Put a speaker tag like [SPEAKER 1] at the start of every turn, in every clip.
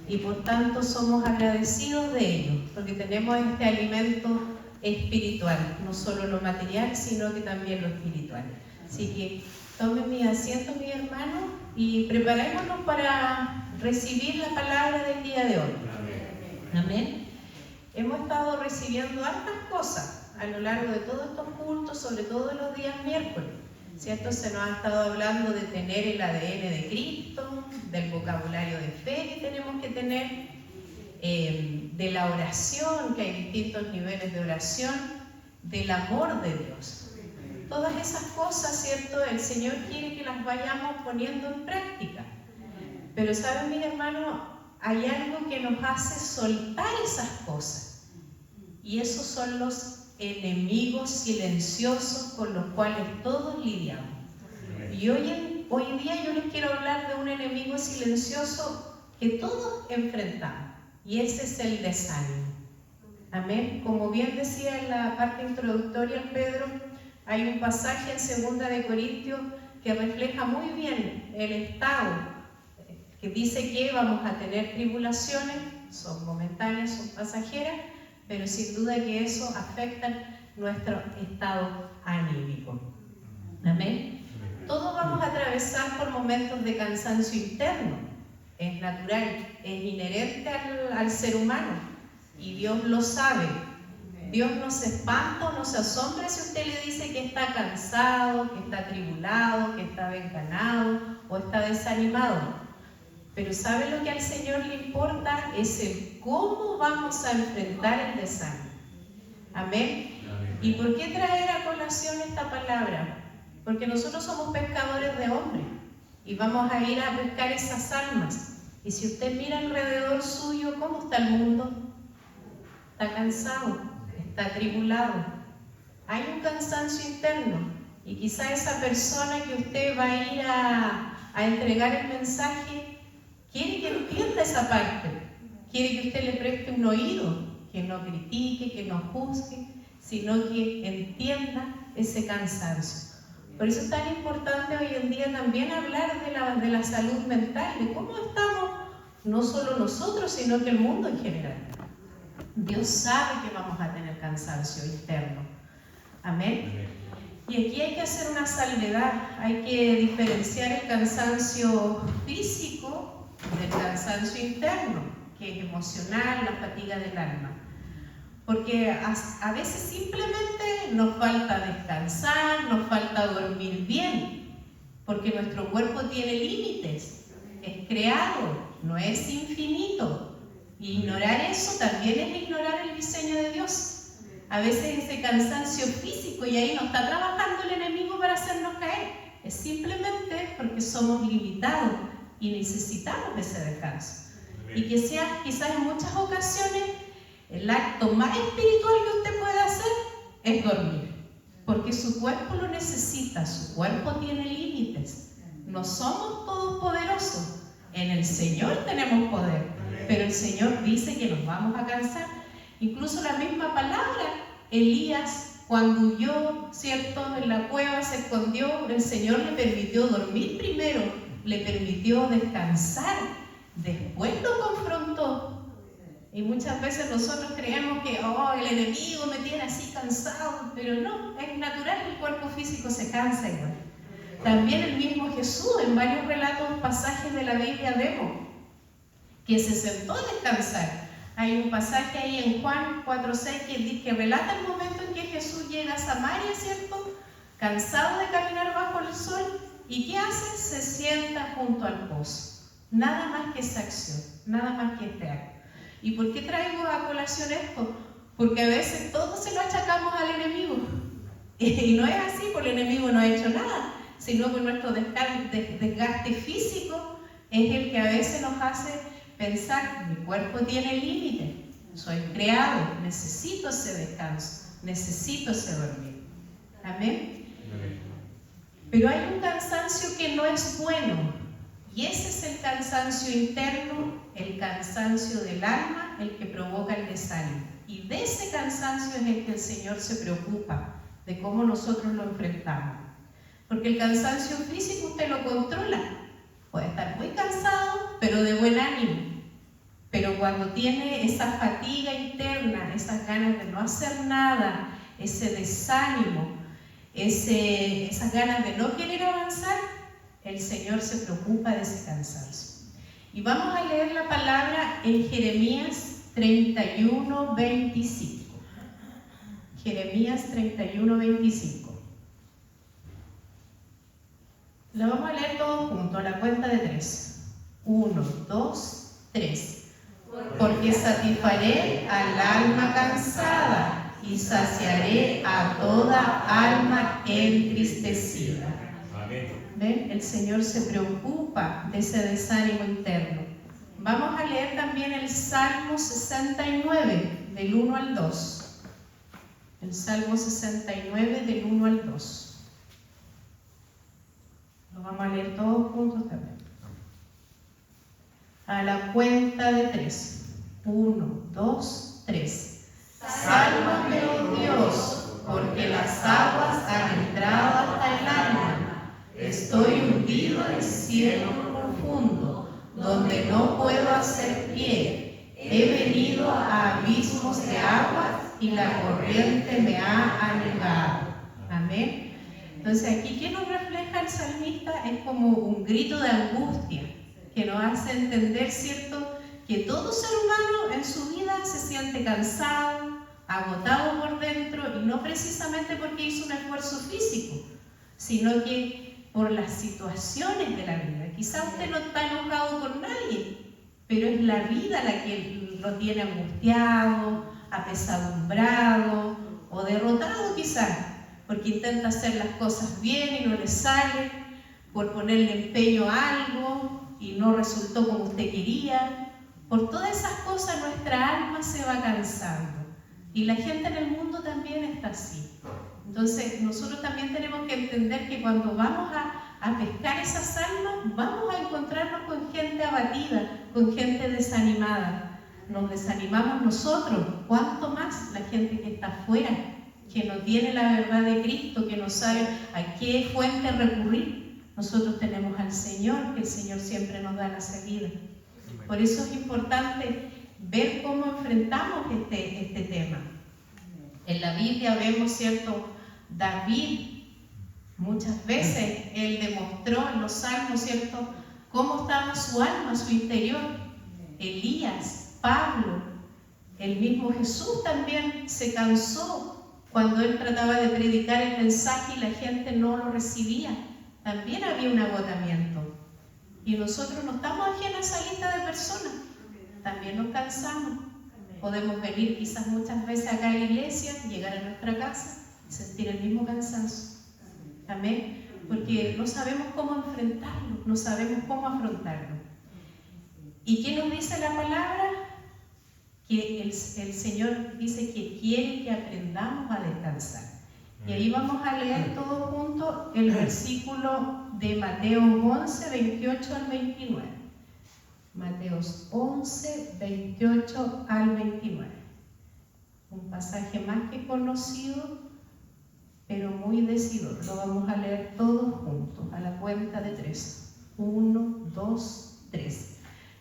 [SPEAKER 1] y por tanto somos agradecidos de ello, porque tenemos este alimento espiritual, no solo lo material, sino que también lo espiritual. Así que tomen mi asiento, mis hermanos, y preparémonos para recibir la palabra del día de hoy. Amén. Hemos estado recibiendo hartas cosas a lo largo de todos estos cultos, sobre todo los días miércoles, ¿cierto? Se nos ha estado hablando de tener el ADN de Cristo, del vocabulario de fe que tenemos que tener, de la oración, que hay distintos niveles de oración, del amor de Dios. Todas esas cosas, ¿cierto? El Señor quiere que las vayamos poniendo en práctica. Pero ¿saben, mis hermanos? Hay algo que nos hace soltar esas cosas. Y esos son los enemigos silenciosos con los cuales todos lidiamos. Y hoy día yo les quiero hablar de un enemigo silencioso que todos enfrentamos. Y ese es el desánimo. Amén. Como bien decía en la parte introductoria el Pedro, hay un pasaje en 2 de Corintios que refleja muy bien el estado, que dice que vamos a tener tribulaciones, son momentáneas, son pasajeras, pero sin duda que eso afecta nuestro estado anímico. Amén. Todos vamos a atravesar por momentos de cansancio interno, es natural, es inherente al ser humano y Dios lo sabe. Dios no se espanta o no se asombra si usted le dice que está cansado, que está atribulado, que está desganado o está desanimado. Pero ¿sabe lo que al Señor le importa? Es el cómo vamos a enfrentar el desánimo. Amén. ¿Y por qué traer a colación esta palabra? Porque nosotros somos pescadores de hombres y vamos a ir a pescar esas almas. Y si usted mira alrededor suyo, ¿cómo está el mundo? Está cansado, está atribulado. Hay un cansancio interno y quizá esa persona que usted va a ir a entregar el mensaje quiere que entienda esa parte, quiere que usted le preste un oído, que no critique, que no juzgue, sino que entienda ese cansancio. Por eso es tan importante hoy en día también hablar de la salud mental, de cómo estamos, no solo nosotros, sino que el mundo en general. Dios sabe que vamos a tener cansancio interno. Amén. Y aquí hay que hacer una salvedad, hay que diferenciar el cansancio físico del cansancio interno, que es emocional, la fatiga del alma. Porque a veces simplemente nos falta descansar, nos falta dormir bien, porque nuestro cuerpo tiene límites, es creado, no es infinito. Y ignorar eso también es ignorar el diseño de Dios. A veces ese cansancio físico, y ahí no está trabajando el enemigo para hacernos caer, es simplemente porque somos limitados y necesitamos ese descanso. Y que sea quizás en muchas ocasiones el acto más espiritual que usted puede hacer es dormir, porque su cuerpo lo necesita, su cuerpo tiene límites. No somos todos poderosos, en el Señor tenemos poder, pero el Señor dice que nos vamos a cansar. Incluso la misma palabra, Elías, cuando huyó, ¿cierto?, en la cueva, se escondió, el Señor le permitió dormir primero, le permitió descansar, después lo confrontó. Y muchas veces nosotros creemos que el enemigo me tiene así cansado, pero no, es natural que el cuerpo físico se cansa igual. También el mismo Jesús, en varios relatos, pasajes de la Biblia vemos que se sentó a descansar. Hay un pasaje ahí en Juan 4:6 que relata el momento en que Jesús llega a Samaria, ¿cierto?, cansado de caminar bajo el sol, y ¿qué hace? Se sienta junto al pozo. Nada más que esa acción, nada más que este acto. ¿Y por qué traigo a colación esto? Porque a veces todos se lo achacamos al enemigo. Y no es así, porque el enemigo no ha hecho nada, sino que nuestro desgaste físico es el que a veces nos hace pensar, mi cuerpo tiene límites, soy creado, necesito ese descanso, necesito ese dormir. Amén. Pero hay un cansancio que no es bueno, y ese es el cansancio interno, el cansancio del alma, el que provoca el desánimo. Y de ese cansancio es el que el Señor se preocupa, de cómo nosotros lo enfrentamos. Porque el cansancio físico usted lo controla. Puede estar muy cansado, pero de buen ánimo. cuando tiene esa fatiga interna, esas ganas de no hacer nada, ese desánimo, esas ganas de no querer avanzar, el Señor se preocupa de ese cansancio. Y vamos a leer la palabra en Jeremías 31:25. Jeremías 31:25. La vamos a leer todos juntos, a la cuenta de 3. 1, 2, 3. Porque satisfaré al alma cansada y saciaré a toda alma entristecida. ¿Ven? El Señor se preocupa de ese desánimo interno. Vamos a leer también el Salmo 69, del 1 al 2. El Salmo 69, del 1 al 2. Lo vamos a leer todos juntos también. A la cuenta de 3. 1, 2, 3. Sálvame, oh Dios, porque las aguas han entrado hasta el alma. Estoy hundido en cielo profundo, donde no puedo hacer pie. He venido a abismos de agua y la corriente me ha anegado. Amén. Entonces aquí, ¿qué nos refleja el salmista? Es como un grito de angustia que nos hace entender, ¿cierto?, que todo ser humano en su vida se siente cansado, agotado por dentro, y no precisamente porque hizo un esfuerzo físico, sino que por las situaciones de la vida. Quizá usted no está enojado con nadie, pero es la vida la que lo tiene angustiado, apesadumbrado o derrotado quizás, porque intenta hacer las cosas bien y no le sale, por ponerle empeño a algo y no resultó como usted quería. Por todas esas cosas nuestra alma se va cansando, y la gente en el mundo también está así. Entonces nosotros también tenemos que entender que cuando vamos a pescar esas almas, vamos a encontrarnos con gente abatida, con gente desanimada. Nos desanimamos nosotros, ¿cuánto más la gente que está afuera, que no tiene la verdad de Cristo, que no sabe a qué fuente recurrir? Nosotros tenemos al Señor, que el Señor siempre nos da la salida. Por eso es importante ver cómo enfrentamos este tema. En la Biblia vemos, ¿cierto?, David, muchas veces él demostró en los salmos, ¿cierto?, cómo estaba su alma, su interior. Elías, Pablo, el mismo Jesús también se cansó cuando él trataba de predicar el mensaje y la gente no lo recibía. También había un agotamiento. Y nosotros no estamos ajenos a esa lista de personas. También nos cansamos. Podemos venir quizás muchas veces acá a la iglesia, llegar a nuestra casa y sentir el mismo cansancio. Amén. Porque no sabemos cómo enfrentarlo, no sabemos cómo afrontarlo. ¿Y qué nos dice la palabra? Que el Señor dice que quiere que aprendamos a descansar. Y ahí vamos a leer todos juntos el versículo de Mateo 11, 28 al 29. Mateos 11, 28 al 29. Un pasaje más que conocido, pero muy decidor. Lo vamos a leer todos juntos, a la cuenta de 3. 1, 2, 3.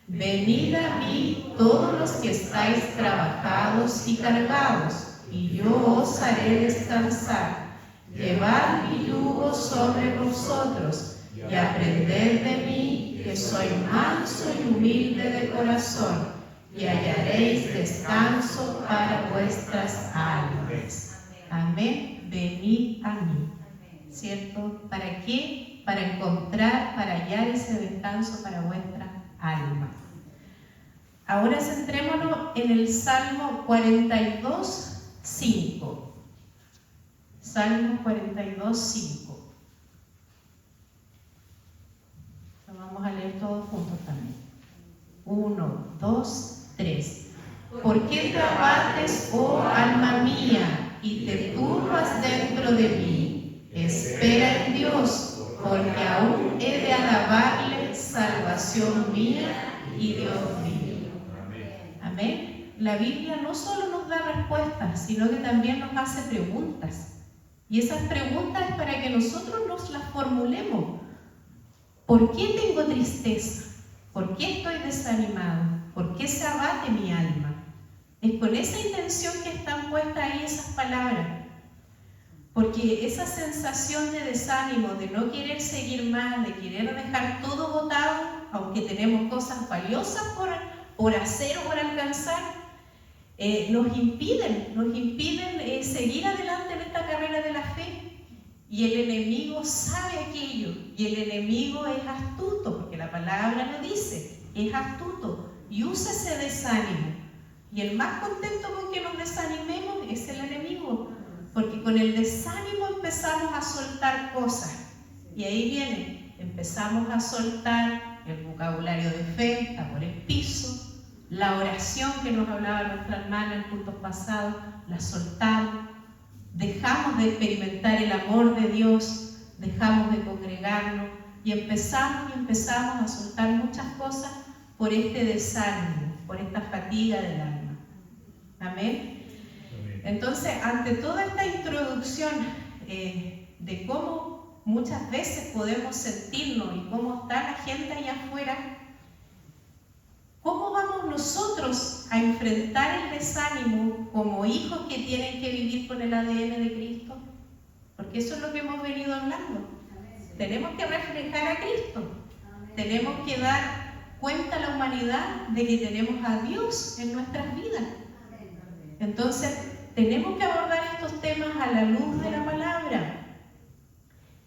[SPEAKER 1] Venid a mí todos los que estáis trabajados y cargados, y yo os haré descansar. Llevad mi yugo sobre vosotros, y aprended de mí, que soy manso y humilde de corazón, y hallaréis descanso para vuestras almas. Amén. Venid a mí. ¿Cierto? ¿Para qué? Para encontrar, para hallar ese descanso para vuestra alma. Ahora centrémonos en el Salmo 42, 5. Salmo 42, 5. Lo vamos a leer todos juntos también. 1, 2, 3. ¿Por qué te abates, oh alma mía, y te turbas dentro de mí? Espera en Dios, porque aún he de alabarle, salvación mía y Dios mío. Amén. La Biblia no solo nos da respuestas, sino que también nos hace preguntas. Y esas preguntas es para que nosotros nos las formulemos. ¿Por qué tengo tristeza? ¿Por qué estoy desanimado? ¿Por qué se abate mi alma? Es con esa intención que están puestas ahí esas palabras. Porque esa sensación de desánimo, de no querer seguir más, de querer dejar todo botado, aunque tenemos cosas valiosas por hacer o por alcanzar, nos impiden seguir adelante en esta carrera de la fe. Y el enemigo sabe aquello, y el enemigo es astuto, porque la palabra lo dice, es astuto, y usa ese desánimo. Y el más contento con que nos desanimemos es el enemigo, porque con el desánimo empezamos a soltar cosas. Y ahí viene, empezamos a soltar el vocabulario de fe, está por el piso, la oración que nos hablaba nuestra hermana en puntos pasados, la soltamos, dejamos de experimentar el amor de Dios, dejamos de congregarnos y empezamos a soltar muchas cosas por este desánimo, por esta fatiga del alma. Amén. Entonces, ante toda esta introducción de cómo muchas veces podemos sentirnos y cómo está la gente allá afuera, ¿cómo vamos nosotros a enfrentar el desánimo como hijos que tienen que vivir con el ADN de Cristo? Porque eso es lo que hemos venido hablando. Tenemos que reflejar a Cristo. Tenemos que dar cuenta a la humanidad de que tenemos a Dios en nuestras vidas. Entonces, tenemos que abordar estos temas a la luz de la palabra.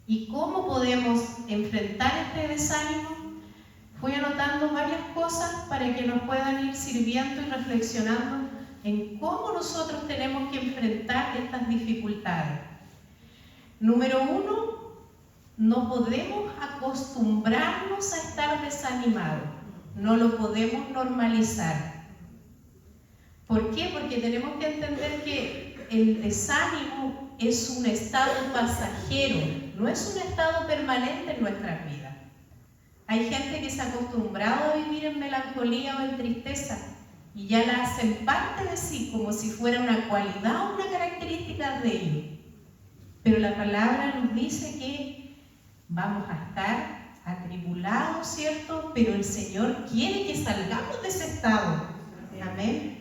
[SPEAKER 1] ¿Y cómo podemos enfrentar este desánimo? Fui anotando varias cosas para que nos puedan ir sirviendo y reflexionando en cómo nosotros tenemos que enfrentar estas dificultades. Número 1, no podemos acostumbrarnos a estar desanimados. No lo podemos normalizar. ¿Por qué? Porque tenemos que entender que el desánimo es un estado pasajero, no es un estado permanente en nuestras vidas. Hay gente que se ha acostumbrado a vivir en melancolía o en tristeza y ya la hacen parte de sí, como si fuera una cualidad o una característica de ellos. Pero la palabra nos dice que vamos a estar atribulados, ¿cierto? Pero el Señor quiere que salgamos de ese estado. Amén.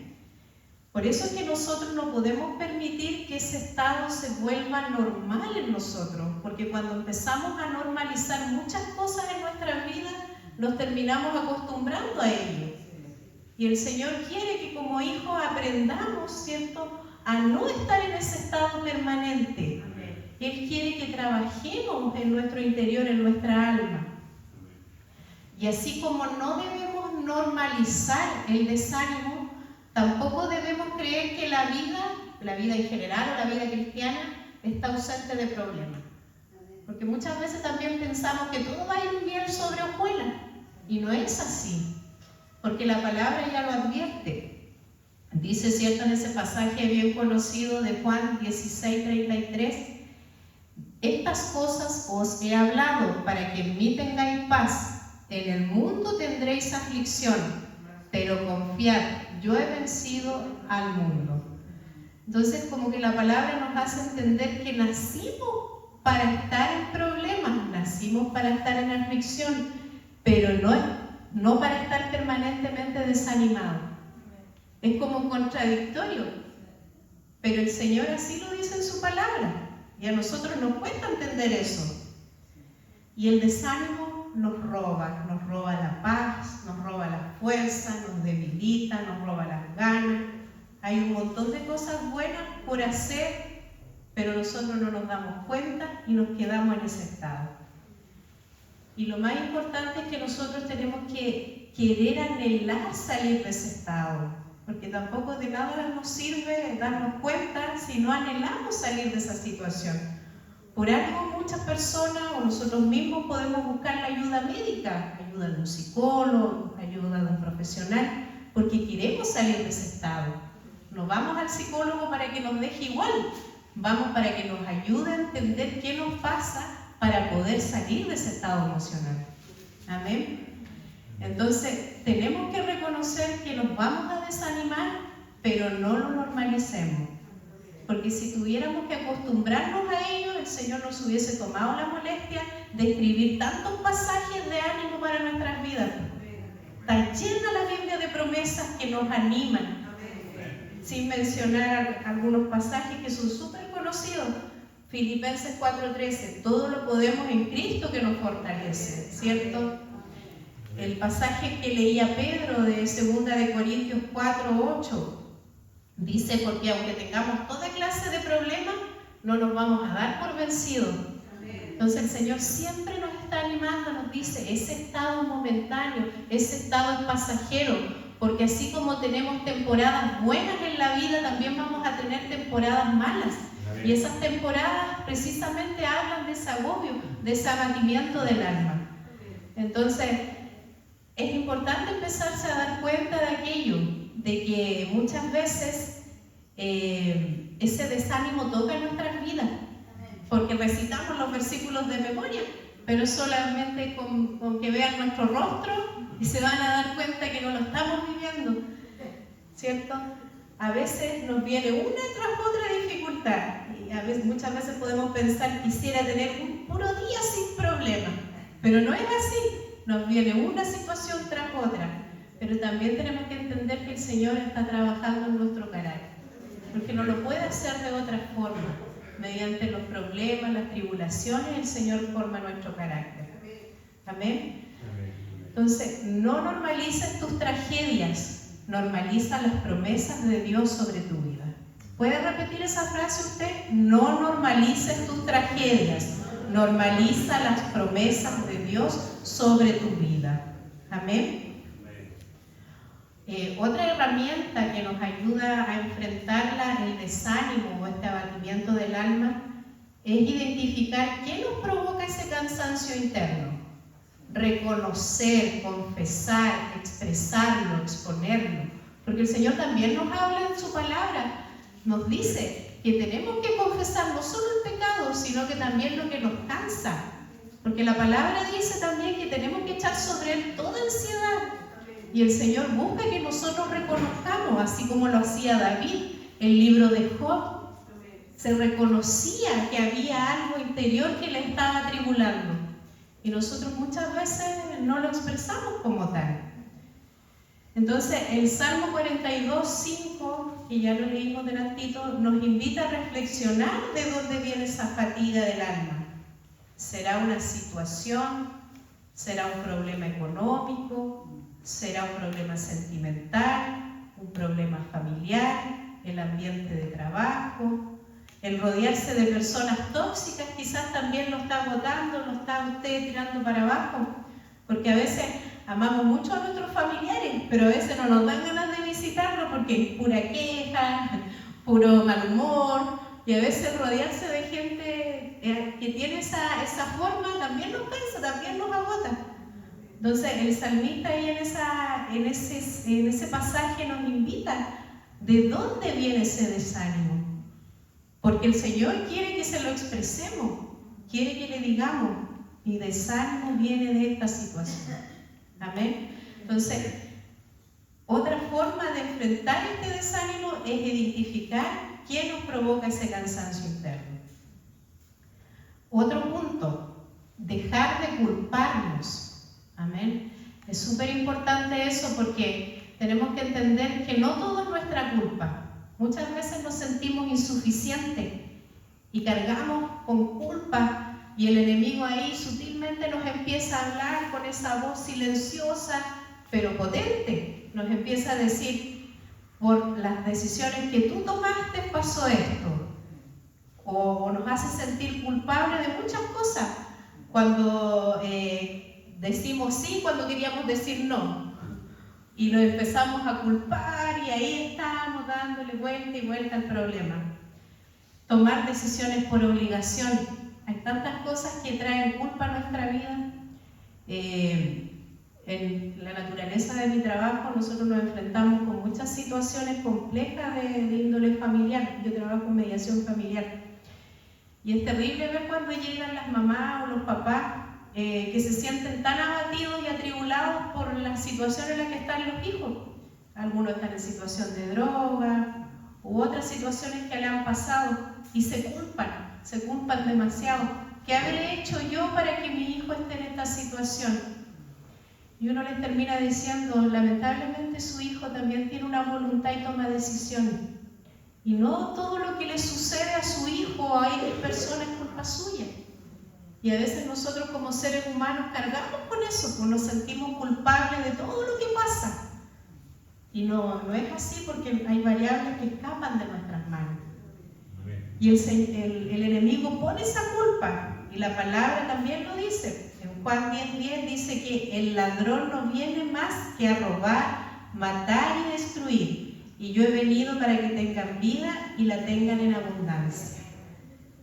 [SPEAKER 1] Por eso es que nosotros no podemos permitir que ese estado se vuelva normal en nosotros, porque cuando empezamos a normalizar muchas cosas en nuestras vidas, nos terminamos acostumbrando a ello. Y el Señor quiere que como hijos aprendamos, ¿cierto?, a no estar en ese estado permanente. Él quiere que trabajemos en nuestro interior, en nuestra alma. Y así como no debemos normalizar el desánimo, tampoco debemos creer que la vida en general o la vida cristiana está ausente de problemas. Porque muchas veces también pensamos que todo va a ir bien sobre hojuelas. Y no es así. Porque la palabra ya lo advierte. Dice, ¿cierto?, en ese pasaje bien conocido de Juan 16:33, estas cosas os he hablado para que en mí tengáis paz. En el mundo tendréis aflicción, pero confiad, yo he vencido al mundo. Entonces, como que la palabra nos hace entender que nacimos para estar en problemas, nacimos para estar en aflicción, pero no para estar permanentemente desanimados. Es como contradictorio, pero el Señor así lo dice en su palabra, y a nosotros nos cuesta entender eso. Y el desánimo nos roba la paz, nos roba la fuerza, nos debilita, nos roba las ganas. Hay un montón de cosas buenas por hacer, pero nosotros no nos damos cuenta y nos quedamos en ese estado. Y lo más importante es que nosotros tenemos que querer anhelar salir de ese estado, porque tampoco de nada nos sirve darnos cuenta si no anhelamos salir de esa situación. Por algo muchas personas o nosotros mismos podemos buscar la ayuda médica, ayuda de un psicólogo, ayuda de un profesional, porque queremos salir de ese estado. No vamos al psicólogo para que nos deje igual, vamos para que nos ayude a entender qué nos pasa para poder salir de ese estado emocional. Amén. Entonces, tenemos que reconocer que nos vamos a desanimar, pero no lo normalicemos. Porque si tuviéramos que acostumbrarnos a ello, el Señor nos hubiese tomado la molestia de escribir tantos pasajes de ánimo para nuestras vidas. Está llena la Biblia de promesas nos animan. Sin mencionar algunos pasajes que son súper conocidos. Filipenses 4:13, todo lo podemos en Cristo que nos fortalece, ¿cierto? El pasaje que leía Pedro de 2 de Corintios 4:8 dice, porque aunque tengamos toda clase de problemas, no nos vamos a dar por vencidos. Entonces el Señor siempre nos está animando, nos dice, ese estado momentáneo, ese estado es pasajero, porque así como tenemos temporadas buenas en la vida, también vamos a tener temporadas malas. Y esas temporadas precisamente hablan de ese agobio, de ese abatimiento del alma. Entonces, es importante empezarse a dar cuenta de aquello, de que muchas veces ese desánimo toca nuestras vidas, porque recitamos los versículos de memoria, pero solamente con que vean nuestro rostro y se van a dar cuenta que no lo estamos viviendo, ¿cierto? A veces nos viene una tras otra dificultad y muchas veces podemos pensar, quisiera tener un puro día sin problemas, pero no es así. Nos viene una situación tras otra, pero también tenemos que entender que el Señor está trabajando en nuestro carácter, porque no lo puede hacer de otra forma. Mediante los problemas, las tribulaciones, el Señor forma nuestro carácter. Amén. Entonces, no normalices tus tragedias, normaliza las promesas de Dios sobre tu vida. ¿Puede repetir esa frase usted? No normalices tus tragedias, normaliza las promesas de Dios sobre tu vida. Amén. Otra herramienta que nos ayuda a enfrentar el desánimo o este abatimiento del alma es identificar qué nos provoca ese cansancio interno. Reconocer, confesar, expresarlo, exponerlo. Porque el Señor también nos habla en su palabra. Nos dice que tenemos que confesar no solo el pecado, sino que también lo que nos cansa. Porque la palabra dice también que tenemos que echar sobre Él toda ansiedad. Y el Señor busca que nosotros reconozcamos, así como lo hacía David, el libro de Job. Se reconocía que había algo interior que le estaba atribulando. Y nosotros muchas veces no lo expresamos como tal. Entonces, el Salmo 42:5, que ya lo leímos delantito, nos invita a reflexionar de dónde viene esa fatiga del alma. ¿Será una situación? ¿Será un problema económico? ¿Será un problema sentimental? ¿Un problema familiar? ¿El ambiente de trabajo? El rodearse de personas tóxicas quizás también lo está agotando, lo está usted tirando para abajo. Porque a veces amamos mucho a nuestros familiares, pero a veces no nos dan ganas de visitarlos porque es pura queja, puro mal humor. Y a veces rodearse de gente que tiene esa forma también nos cansa, también nos agota. Entonces el salmista ahí en ese pasaje nos invita de dónde viene ese desánimo. Porque el Señor quiere que se lo expresemos, quiere que le digamos, mi desánimo viene de esta situación. Amén. Entonces, otra forma de enfrentar este desánimo es identificar qué nos provoca ese cansancio interno. Otro punto, dejar de culparnos. Amén. Es súper importante eso porque tenemos que entender que no todo es nuestra culpa. Muchas veces nos sentimos insuficientes y cargamos con culpa y el enemigo ahí sutilmente nos empieza a hablar con esa voz silenciosa pero potente. Nos empieza a decir, por las decisiones que tú tomaste pasó esto. O nos hace sentir culpables de muchas cosas. Cuando decimos sí, cuando queríamos decir no. Y nos empezamos a culpar y ahí estamos dándole vuelta y vuelta al problema. Tomar decisiones por obligación. Hay tantas cosas que traen culpa a nuestra vida. En la naturaleza de mi trabajo nosotros nos enfrentamos con muchas situaciones complejas de índole familiar. Yo trabajo en mediación familiar. Y es terrible ver cuando llegan las mamás o los papás que se sienten tan abatidos y atribulados por la situación en la que están los hijos. Algunos están en situación de droga u otras situaciones que le han pasado y se culpan demasiado. ¿Qué habré hecho yo para que mi hijo esté en esta situación? Y uno les termina diciendo, lamentablemente su hijo también tiene una voluntad y toma decisiones. Y no todo lo que le sucede a su hijo o a X persona es culpa suya. Y a veces nosotros como seres humanos cargamos con eso, pues nos sentimos culpables de todo lo que pasa. Y no es así, porque hay variables que escapan de nuestras manos. Y el enemigo pone esa culpa, y la palabra también lo dice. En Juan 10:10 dice que el ladrón no viene más que a robar, matar y destruir. Y yo he venido para que tengan vida y la tengan en abundancia.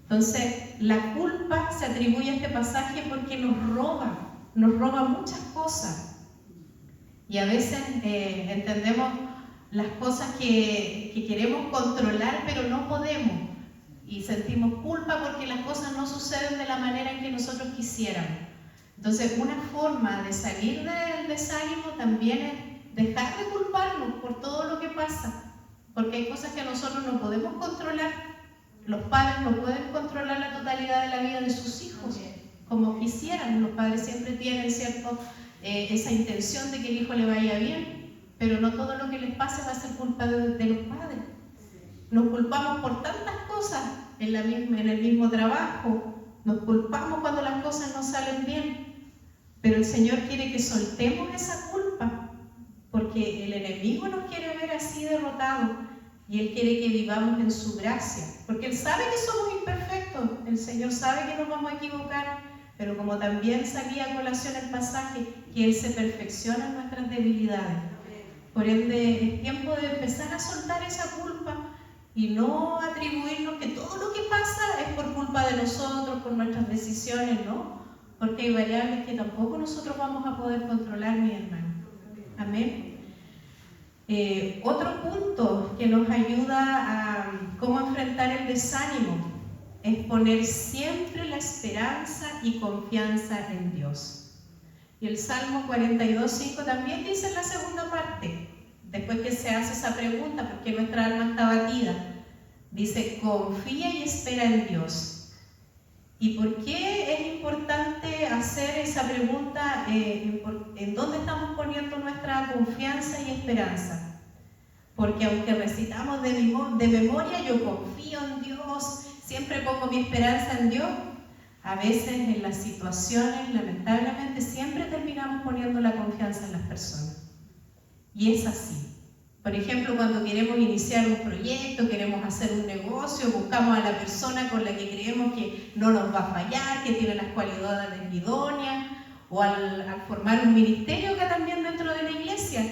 [SPEAKER 1] Entonces, la culpa se atribuye a este pasaje porque nos roba muchas cosas. Y a veces entendemos las cosas que queremos controlar, pero no podemos. Y sentimos culpa porque las cosas no suceden de la manera en que nosotros quisiéramos. Entonces, una forma de salir del desánimo también es dejar de culparnos por todo lo que pasa. Porque hay cosas que nosotros no podemos controlar. Los padres no pueden controlar la totalidad de la vida de sus hijos como quisieran. Los padres siempre tienen, ¿cierto?, esa intención de que el hijo le vaya bien, pero no todo lo que les pase va a ser culpa de los padres. Nos culpamos por tantas cosas en el mismo trabajo, nos culpamos cuando las cosas no salen bien, pero el Señor quiere que soltemos esa culpa, porque el enemigo nos quiere ver así derrotados, y Él quiere que vivamos en su gracia, porque Él sabe que somos imperfectos, el Señor sabe que nos vamos a equivocar, pero como también salía a colación el pasaje, que Él se perfecciona en nuestras debilidades. Por ende, es tiempo de empezar a soltar esa culpa y no atribuirnos que todo lo que pasa es por culpa de nosotros, por nuestras decisiones, ¿no? Porque hay variables que tampoco nosotros vamos a poder controlar, mi hermano. Amén. Otro punto que nos ayuda a cómo enfrentar el desánimo es poner siempre la esperanza y confianza en Dios. Y el Salmo 42:5 también dice en la segunda parte, después que se hace esa pregunta, ¿por qué nuestra alma está abatida? Dice, confía y espera en Dios. ¿Y por qué es importante hacer esa pregunta? ¿En dónde estamos poniendo nuestra confianza y esperanza? Porque aunque recitamos de memoria, yo confío en Dios, siempre pongo mi esperanza en Dios, a veces en las situaciones, lamentablemente, siempre terminamos poniendo la confianza en las personas. Y es así. Por ejemplo, cuando queremos iniciar un proyecto, queremos hacer un negocio, buscamos a la persona con la que creemos que no nos va a fallar, que tiene las cualidades idóneas, o al formar un ministerio acá también dentro de la iglesia.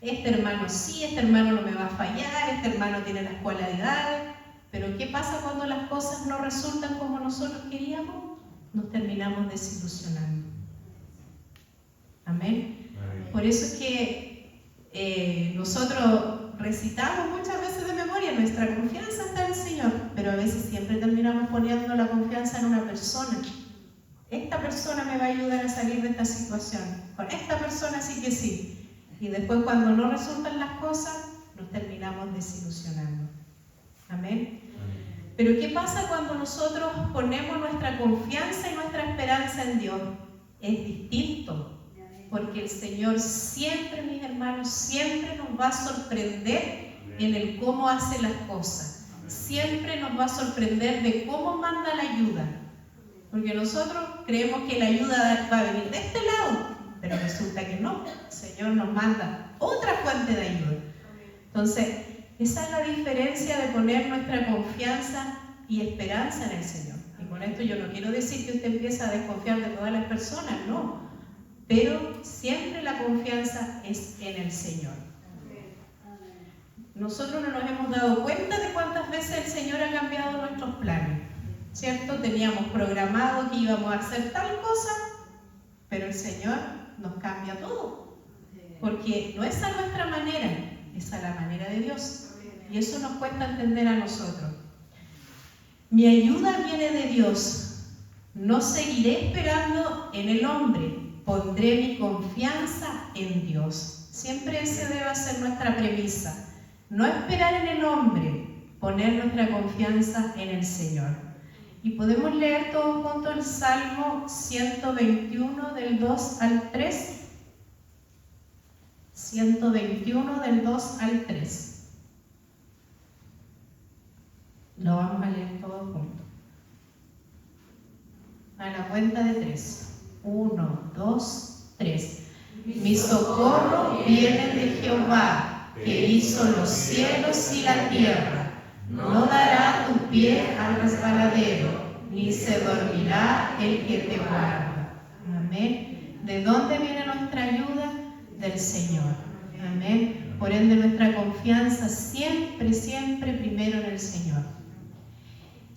[SPEAKER 1] Este hermano sí, este hermano no me va a fallar, este hermano tiene las cualidades. Pero ¿qué pasa cuando las cosas no resultan como nosotros queríamos? Nos terminamos desilusionando. Amén. Por eso es que nosotros recitamos muchas veces de memoria, nuestra confianza está en el Señor, pero a veces siempre terminamos poniendo la confianza en una persona. Esta persona me va a ayudar a salir de esta situación, con esta persona sí que sí. Y después cuando no resultan las cosas, nos terminamos desilusionando. Amén. Pero ¿qué pasa cuando nosotros ponemos nuestra confianza y nuestra esperanza en Dios? Es distinto. Porque el Señor siempre, mis hermanos, siempre nos va a sorprender en el cómo hace las cosas. Siempre nos va a sorprender de cómo manda la ayuda. Porque nosotros creemos que la ayuda va a venir de este lado, pero resulta que no. El Señor nos manda otra fuente de ayuda. Entonces, esa es la diferencia de poner nuestra confianza y esperanza en el Señor. Y con esto yo no quiero decir que usted empiece a desconfiar de todas las personas, no. Pero siempre la confianza es en el Señor. Nosotros no nos hemos dado cuenta de cuántas veces el Señor ha cambiado nuestros planes, ¿cierto? Teníamos programado que íbamos a hacer tal cosa, pero el Señor nos cambia todo, porque no es a nuestra manera, es a la manera de Dios, y eso nos cuesta entender a nosotros. Mi ayuda viene de Dios, no seguiré esperando en el hombre, pondré mi confianza en Dios. Siempre esa debe ser nuestra premisa. No esperar en el hombre, poner nuestra confianza en el Señor. Y podemos leer todos juntos el Salmo 121 del 2 al 3. 121 del 2 al 3. Lo vamos a leer todo junto. A la cuenta de 3. 1, 2, 3. Mi socorro viene de Jehová, que hizo los cielos y la tierra. No dará tu pie al resbaladero, ni se dormirá el que te guarda. Amén. ¿De dónde viene nuestra ayuda? Del Señor. Amén. Por ende, nuestra confianza siempre, siempre primero en el Señor.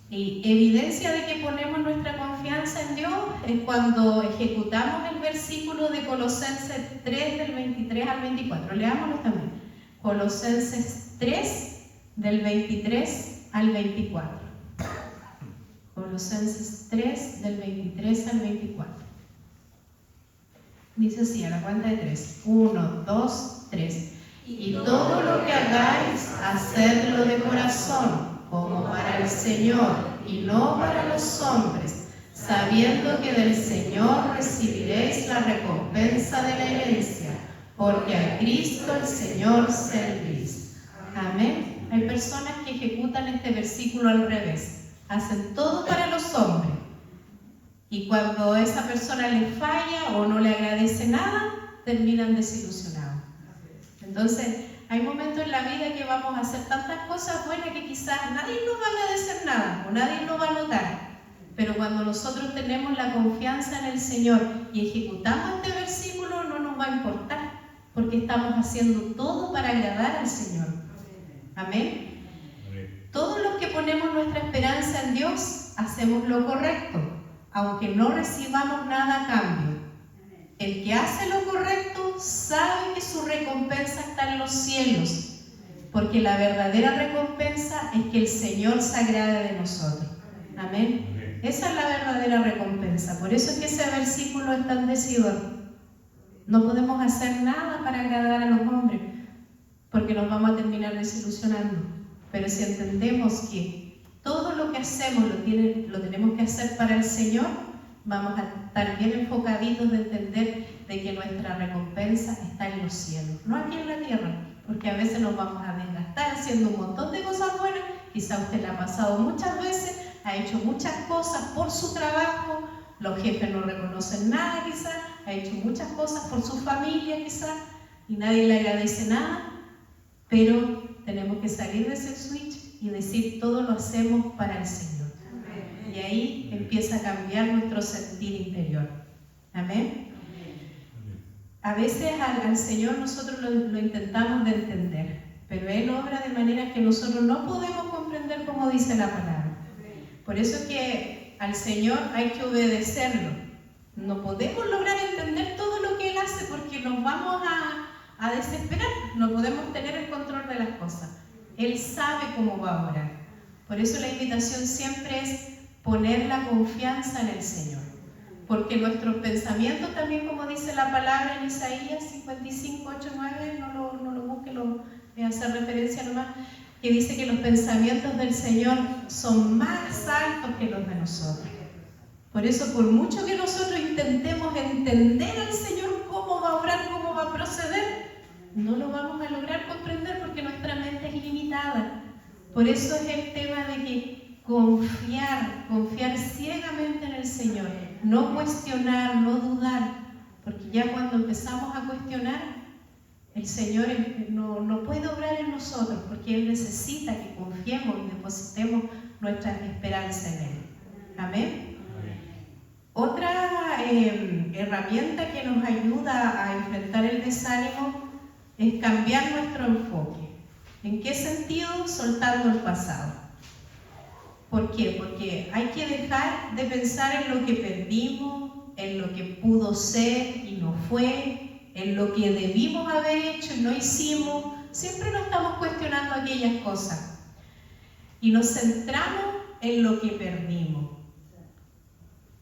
[SPEAKER 1] Y evidencia de que ponemos nuestra confianza en Dios es cuando ejecutamos el versículo de Colosenses 3 del 23 al 24. Leámoslo también. Colosenses 3 del 23 al 24. Colosenses 3 del 23 al 24. Dice así, a la cuenta de 3. 1, 2, 3. Y todo lo que hagáis, hacedlo de corazón, como para el Señor y no para los hombres, sabiendo que del Señor recibiréis la recompensa de la herencia, porque a Cristo el Señor servís. Amén. Hay personas que ejecutan este versículo al revés, hacen todo para los hombres, y cuando esa persona le falla o no le agradece nada, terminan desilusionados. Entonces, hay momentos en la vida que vamos a hacer tantas cosas buenas que quizás nadie nos va a agradecer nada o nadie nos va a notar. Pero cuando nosotros tenemos la confianza en el Señor y ejecutamos este versículo, no nos va a importar, porque estamos haciendo todo para agradar al Señor. Amén. Todos los que ponemos nuestra esperanza en Dios, hacemos lo correcto, aunque no recibamos nada a cambio. El que hace lo correcto sabe que su recompensa está en los cielos, porque la verdadera recompensa es que el Señor se agrade de nosotros. Amén. Esa es la verdadera recompensa. Por eso es que ese versículo es tan decidor. No podemos hacer nada para agradar a los hombres, porque nos vamos a terminar desilusionando. Pero si entendemos que todo lo que hacemos lo tenemos que hacer para el Señor, vamos a estar bien enfocaditos de entender de que nuestra recompensa está en los cielos, no aquí en la tierra, porque a veces nos vamos a desgastar haciendo un montón de cosas buenas. Quizá usted la ha pasado muchas veces, ha hecho muchas cosas por su trabajo, los jefes no reconocen nada quizá, ha hecho muchas cosas por su familia quizá, y nadie le agradece nada, pero tenemos que salir de ese switch y decir todo lo hacemos para el Señor. Y ahí empieza a cambiar nuestro sentir interior. Amén. A veces al Señor nosotros lo intentamos de entender, pero Él obra de manera que nosotros no podemos comprender como dice la palabra. Por eso es que al Señor hay que obedecerlo. No podemos lograr entender todo lo que Él hace porque nos vamos a desesperar. No podemos tener el control de las cosas. Él sabe cómo va a obrar. Por eso la invitación siempre es poner la confianza en el Señor, porque nuestros pensamientos también, como dice la palabra en Isaías 55, 8, 9, no lo busque, voy a hacer referencia nomás, que dice que los pensamientos del Señor son más altos que los de nosotros. Por eso, por mucho que nosotros intentemos entender al Señor cómo va a obrar, cómo va a proceder, no lo vamos a lograr comprender porque nuestra mente es limitada. Por eso es el tema de que confiar ciegamente en el Señor, no cuestionar, no dudar, porque ya cuando empezamos a cuestionar, el Señor no puede obrar en nosotros, porque Él necesita que confiemos y depositemos nuestra esperanza en Él. Amén. Otra herramienta que nos ayuda a enfrentar el desánimo es cambiar nuestro enfoque. ¿En qué sentido? Soltando el pasado. ¿Por qué? Porque hay que dejar de pensar en lo que perdimos, en lo que pudo ser y no fue, en lo que debimos haber hecho y no hicimos. Siempre nos estamos cuestionando aquellas cosas y nos centramos en lo que perdimos.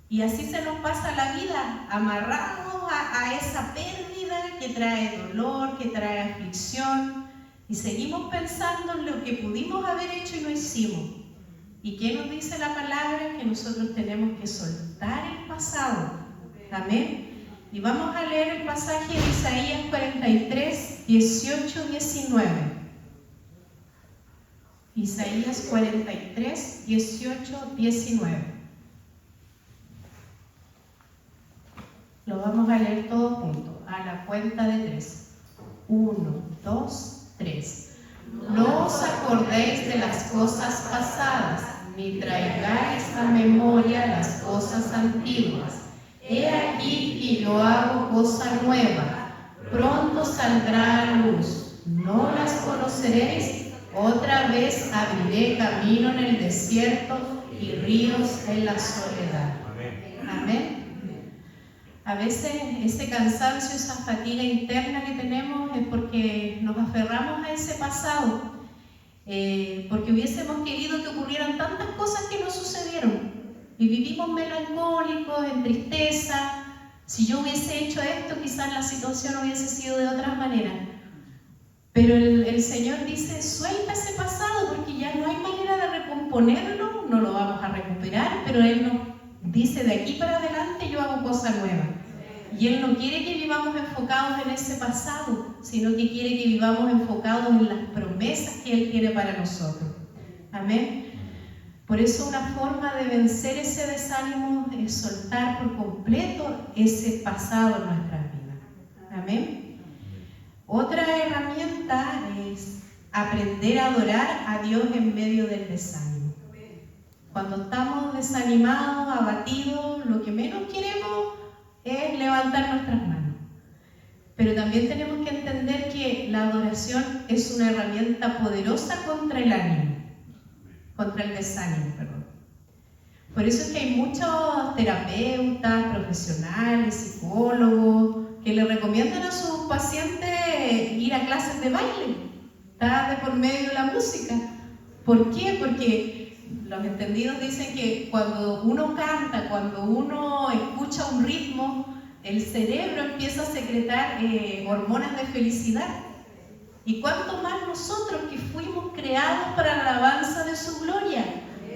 [SPEAKER 1] Y así se nos pasa la vida, amarrados a esa pérdida que trae dolor, que trae aflicción, y seguimos pensando en lo que pudimos haber hecho y no hicimos. ¿Y qué nos dice la palabra? Que nosotros tenemos que soltar el pasado. Amén. Y vamos a leer el pasaje de Isaías 43, 18, 19. Isaías 43, 18, 19. Lo vamos a leer todos juntos, a la cuenta de 3. 1, 2, 3. No os acordéis de las cosas pasadas, ni traigáis a memoria las cosas antiguas. He aquí que yo hago cosa nueva, pronto saldrá a luz. ¿No las conoceréis? Otra vez abriré camino en el desierto y ríos en la soledad. Amén. A veces ese cansancio, esa fatiga interna que tenemos es porque nos aferramos a ese pasado, porque hubiésemos querido que ocurrieran tantas cosas que no sucedieron y vivimos melancólicos, en tristeza. Si yo hubiese hecho esto, quizás la situación hubiese sido de otra manera. Pero el Señor dice, suelta ese pasado porque ya no hay manera de recomponerlo, no lo vamos a recuperar, pero Él nos dice, de aquí para adelante yo hago cosa nueva. Y Él no quiere que vivamos enfocados en ese pasado, sino que quiere que vivamos enfocados en las promesas que Él tiene para nosotros. Amén. Por eso una forma de vencer ese desánimo es soltar por completo ese pasado en nuestras vidas. Amén. Otra herramienta es aprender a adorar a Dios en medio del desánimo. Cuando estamos desanimados, abatidos, lo que menos queremos es levantar nuestras manos. Pero también tenemos que entender que la adoración es una herramienta poderosa contra el ánimo, contra el desánimo, perdón. Por eso es que hay muchos terapeutas, profesionales, psicólogos, que le recomiendan a sus pacientes ir a clases de baile, está de por medio de la música. ¿Por qué? Porque los entendidos dicen que cuando uno canta, cuando uno escucha un ritmo, el cerebro empieza a secretar hormonas de felicidad. Y cuánto más nosotros que fuimos creados para la alabanza de su gloria.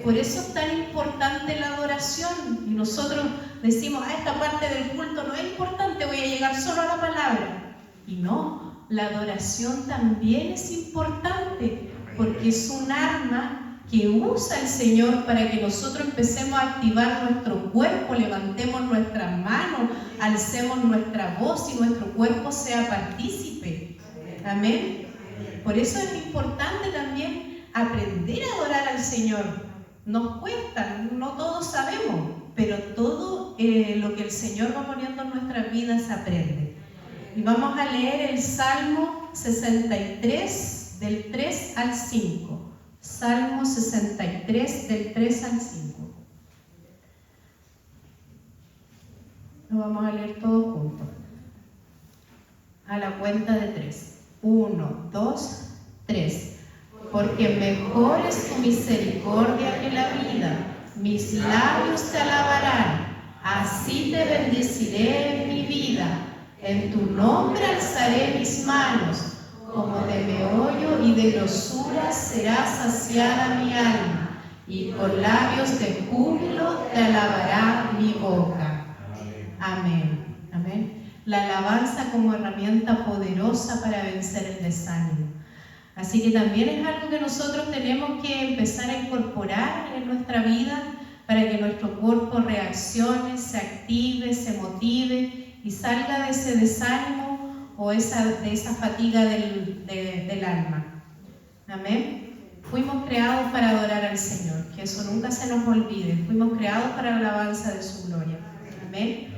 [SPEAKER 1] Por eso es tan importante la adoración. Y nosotros decimos, esta parte del culto no es importante, voy a llegar solo a la palabra. Y no, la adoración también es importante, porque es un arma que usa el Señor para que nosotros empecemos a activar nuestro cuerpo, levantemos nuestras manos, alcemos nuestra voz y nuestro cuerpo sea partícipe. Amén. Por eso es importante también aprender a adorar al Señor. Nos cuesta, no todos sabemos, pero todo lo que el Señor va poniendo en nuestras vidas se aprende. Y vamos a leer el Salmo 63 del 3 al 5. Salmo 63 del 3 al 5. Lo vamos a leer todos juntos. A la cuenta de 3. 1, 2, 3. Porque mejor es tu misericordia que la vida. Mis labios te alabarán. Así te bendeciré en mi vida. En tu nombre alzaré mis manos. Como de meollo y de grosura será saciada mi alma, y con labios de júbilo te alabará mi boca. Amén. Amén. La alabanza como herramienta poderosa para vencer el desánimo. Así que también es algo que nosotros tenemos que empezar a incorporar en nuestra vida para que nuestro cuerpo reaccione, se active, se motive y salga de ese desánimo o de esa fatiga del alma. Amén. Fuimos creados para adorar al Señor, que eso nunca se nos olvide. Fuimos creados para la alabanza de su gloria. Amén.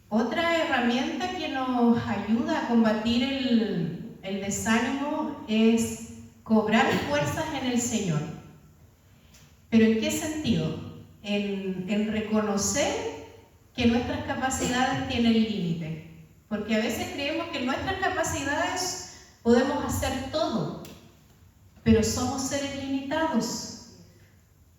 [SPEAKER 1] Otra herramienta que nos ayuda a combatir el desánimo es cobrar fuerzas en el Señor. ¿Pero en qué sentido? En reconocer que nuestras capacidades tienen límite. Porque a veces creemos que en nuestras capacidades podemos hacer todo, pero somos seres limitados.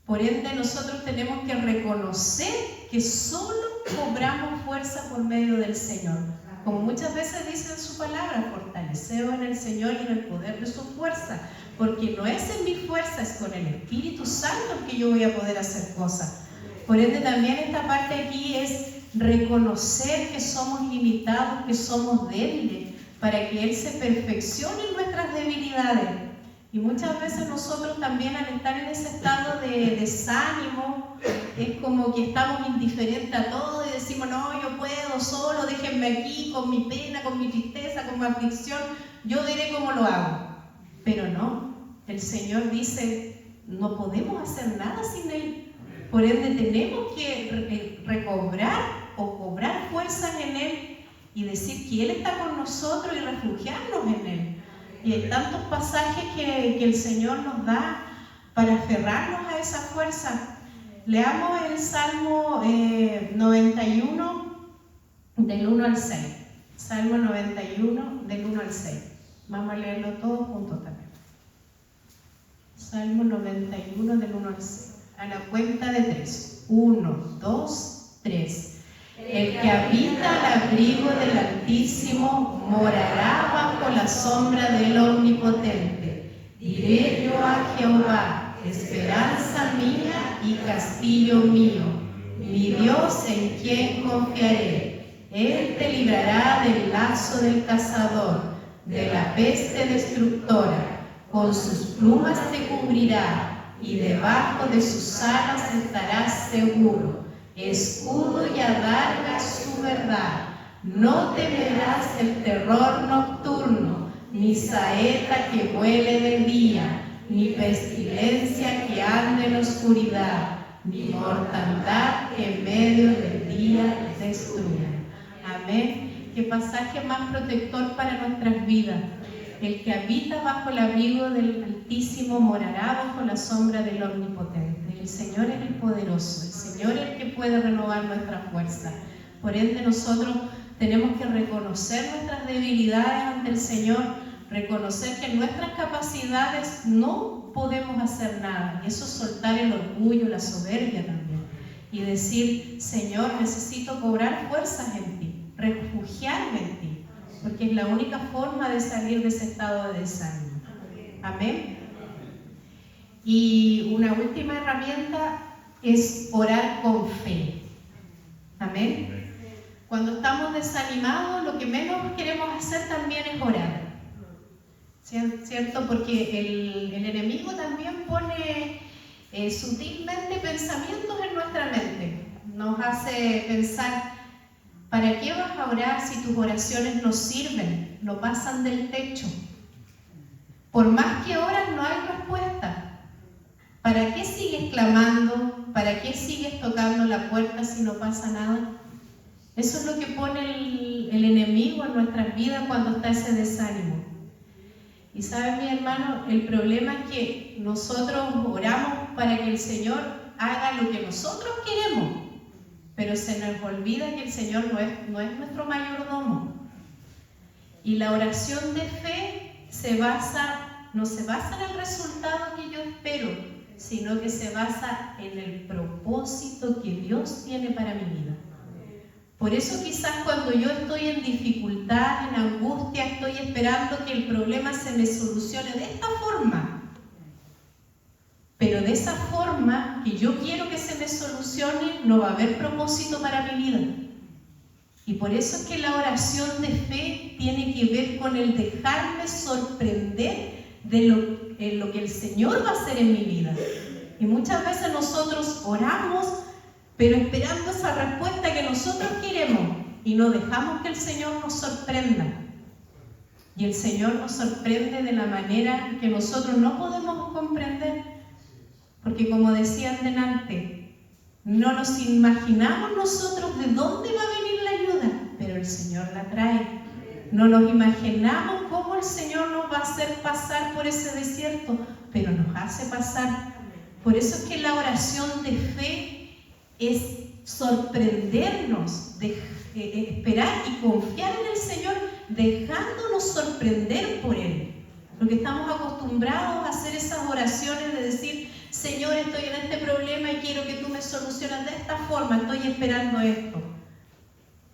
[SPEAKER 1] Por ende, nosotros tenemos que reconocer que solo cobramos fuerza por medio del Señor. Como muchas veces dice en su palabra, fortaleceos en el Señor y en el poder de su fuerza. Porque no es en mi fuerza, es con el Espíritu Santo que yo voy a poder hacer cosas. Por ende, también esta parte aquí es reconocer que somos limitados, que somos débiles, para que Él se perfeccione en nuestras debilidades. Y muchas veces nosotros también, al estar en ese estado de desánimo, es como que estamos indiferentes a todo y decimos, no, yo puedo solo, déjenme aquí con mi pena, con mi tristeza, con mi aflicción, yo veré cómo lo hago. Pero no, el Señor dice, no podemos hacer nada sin Él. Por ende tenemos que recobrar o cobrar fuerzas en Él y decir que Él está con nosotros y refugiarnos en Él. Y hay tantos pasajes que el Señor nos da para aferrarnos a esa fuerza. Leamos el Salmo 91 del 1 al 6. Salmo 91 del 1 al 6. Vamos a leerlo todos juntos también. Salmo 91 del 1 al 6. A la cuenta de 3. 1, 2, 3. El que habita al abrigo del Altísimo morará bajo la sombra del Omnipotente. Diré yo a Jehová, esperanza mía y castillo mío, mi Dios en quien confiaré. Él te librará del lazo del cazador, de la peste destructora. Con sus plumas te cubrirá, y debajo de sus alas estarás seguro. Escudo y adarga es su verdad. No temerás el terror nocturno, ni saeta que vuele de día, ni pestilencia que ande en oscuridad, ni mortandad que en medio del día destruya. Amén. Qué pasaje más protector para nuestras vidas. El que habita bajo el abrigo del Altísimo morará bajo la sombra del Omnipotente. El Señor es el poderoso, el Señor es el que puede renovar nuestra fuerza. Por ende, nosotros tenemos que reconocer nuestras debilidades ante el Señor, reconocer que en nuestras capacidades no podemos hacer nada. Y eso es soltar el orgullo, la soberbia también. Y decir, Señor, necesito cobrar fuerzas en ti, refugiarme en ti. Porque es la única forma de salir de ese estado de desánimo. Amén. Y una última herramienta es orar con fe. Amén. Cuando estamos desanimados, lo que menos queremos hacer también es orar. ¿Cierto? Porque el enemigo también pone sutilmente pensamientos en nuestra mente. Nos hace pensar, ¿para qué vas a orar si tus oraciones no sirven, no pasan del techo? Por más que oras, no hay respuesta. ¿Para qué sigues clamando? ¿Para qué sigues tocando la puerta si no pasa nada? Eso es lo que pone el enemigo en nuestras vidas cuando está ese desánimo. Y ¿saben, mi hermano? El problema es que nosotros oramos para que el Señor haga lo que nosotros queremos. Pero se nos olvida que el Señor no es nuestro mayordomo. Y la oración de fe no se basa en el resultado que yo espero, sino que se basa en el propósito que Dios tiene para mi vida. Por eso quizás cuando yo estoy en dificultad, en angustia, estoy esperando que el problema se me solucione de esta forma. Pero de esa forma que yo quiero que se me solucione, no va a haber propósito para mi vida. Y por eso es que la oración de fe tiene que ver con el dejarme sorprender de lo que el Señor va a hacer en mi vida. Y muchas veces nosotros oramos, pero esperando esa respuesta que nosotros queremos, y no dejamos que el Señor nos sorprenda. Y el Señor nos sorprende de la manera que nosotros no podemos comprender. Porque como decían delante, no nos imaginamos nosotros de dónde va a venir la ayuda, pero el Señor la trae. No nos imaginamos cómo el Señor nos va a hacer pasar por ese desierto, pero nos hace pasar. Por eso es que la oración de fe es sorprendernos, esperar y confiar en el Señor, dejándonos sorprender por Él. Porque estamos acostumbrados a hacer esas oraciones de decir, Señor, estoy en este problema y quiero que tú me soluciones de esta forma, estoy esperando esto.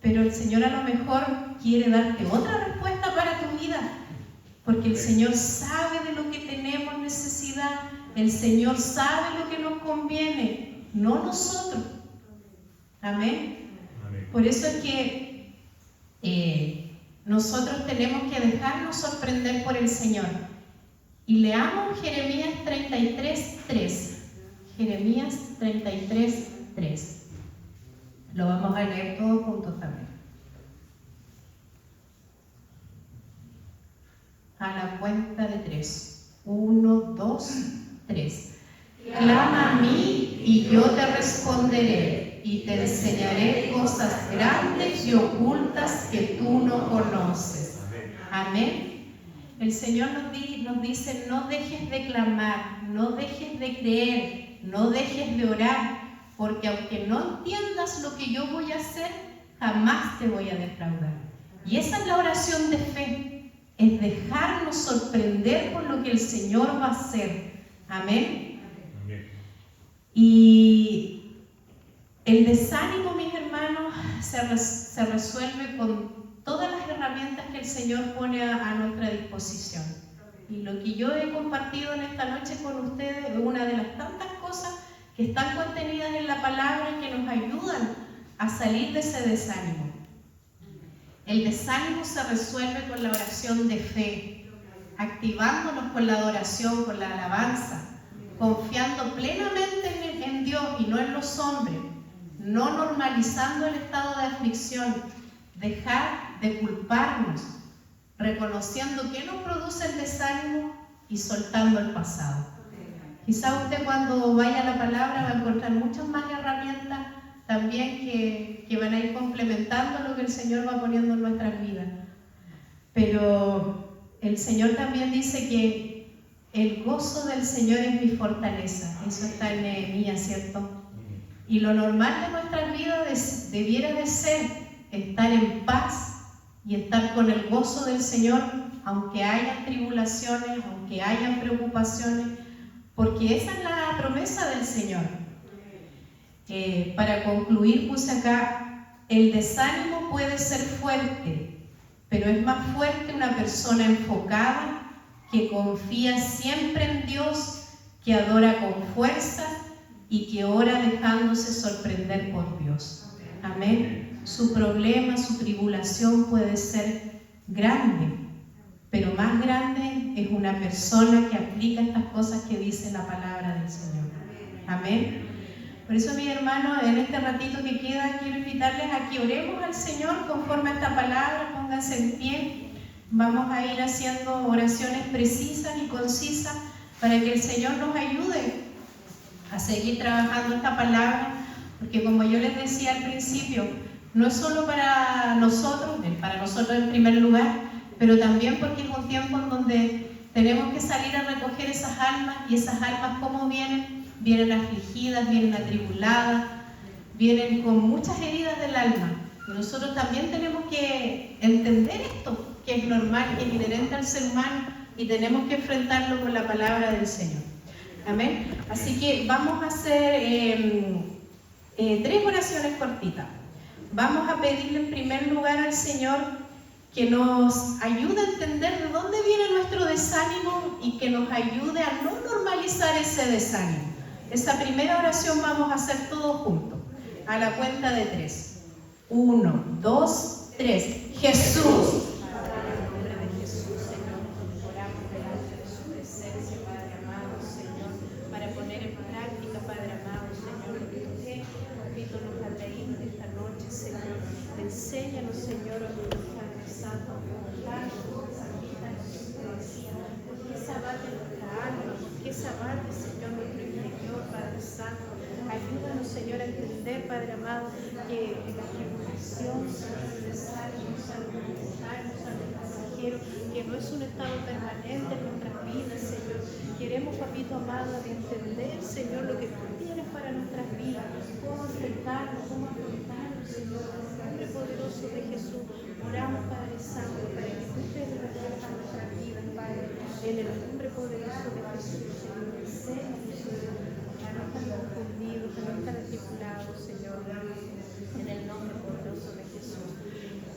[SPEAKER 1] Pero el Señor a lo mejor quiere darte otra respuesta para tu vida, porque el Señor sabe de lo que tenemos necesidad, el Señor sabe lo que nos conviene, no nosotros. Amén. Por eso es que nosotros tenemos que dejarnos sorprender por el Señor. Y leamos Jeremías 33:3. Jeremías 33:3. Lo vamos a leer todos juntos también. A la cuenta de 3. 1, 2, 3. Clama a mí y yo te responderé y te enseñaré cosas grandes y ocultas que tú no conoces. Amén. El Señor nos dice, no dejes de clamar, no dejes de creer, no dejes de orar, porque aunque no entiendas lo que yo voy a hacer, jamás te voy a defraudar. Y esa es la oración de fe, es dejarnos sorprender por lo que el Señor va a hacer. Amén. Y el desánimo, mis hermanos, se resuelve con todas las herramientas que el Señor pone a nuestra disposición. Y lo que yo he compartido en esta noche con ustedes es una de las tantas cosas que están contenidas en la palabra y que nos ayudan a salir de ese desánimo. El desánimo se resuelve con la oración de fe, activándonos con la adoración, con la alabanza, confiando plenamente en Dios y no en los hombres, no normalizando el estado de aflicción, dejar de culparnos, reconociendo qué nos produce el desánimo y soltando el pasado. Quizá usted cuando vaya a la palabra va a encontrar muchas más herramientas también que van a ir complementando lo que el Señor va poniendo en nuestras vidas. Pero el Señor también dice que el gozo del Señor es mi fortaleza. Eso está en Nehemías, ¿cierto? Y lo normal de nuestras vidas debiera de ser estar en paz y estar con el gozo del Señor, aunque haya tribulaciones, aunque haya preocupaciones, porque esa es la promesa del Señor. Para concluir, puse acá, el desánimo puede ser fuerte, pero es más fuerte una persona enfocada, que confía siempre en Dios, que adora con fuerza y que ora dejándose sorprender por Dios. Amén. Su problema, su tribulación puede ser grande, pero más grande es una persona que aplica estas cosas que dice la palabra del Señor. Amén. Por eso, mis hermanos, en este ratito que queda, quiero invitarles a que oremos al Señor conforme a esta palabra. Pónganse en pie. Vamos a ir haciendo oraciones precisas y concisas para que el Señor nos ayude a seguir trabajando esta palabra, porque como yo les decía al principio, no es solo para nosotros en primer lugar, pero también porque es un tiempo en donde tenemos que salir a recoger esas almas, y esas almas, ¿cómo vienen? Vienen afligidas, vienen atribuladas, vienen con muchas heridas del alma. Y nosotros también tenemos que entender esto, que es normal, que es inherente al ser humano, y tenemos que enfrentarlo con la palabra del Señor. Amén. Así que vamos a hacer 3 oraciones cortitas. Vamos a pedirle en primer lugar al Señor que nos ayude a entender de dónde viene nuestro desánimo y que nos ayude a no normalizar ese desánimo. Esa primera oración vamos a hacer todos juntos, a la cuenta de 3. 1, 2, 3. Jesús.
[SPEAKER 2] Enséñanos, Señor, Padre Santo, porque esa parte de nuestra alma, porque esa parte, Señor, nuestro interior, Padre Santo. Ayúdanos, Señor, a entender, Padre amado, que la tribulación, el desánimo, el pasajero, que no es un estado permanente en nuestras vidas, Señor. Queremos, papito amado, entender, Señor, lo que tú tienes para nuestras vidas, cómo enfrentarnos, Señor. Poderoso de Jesús, oramos, Padre Santo, para que tú te reveles a nuestras vidas, Padre, en el nombre poderoso de Jesús, Señor. Enséñanos, Señor, a no estar confundidos, a no estar articulados, Señor, en el nombre poderoso de Jesús.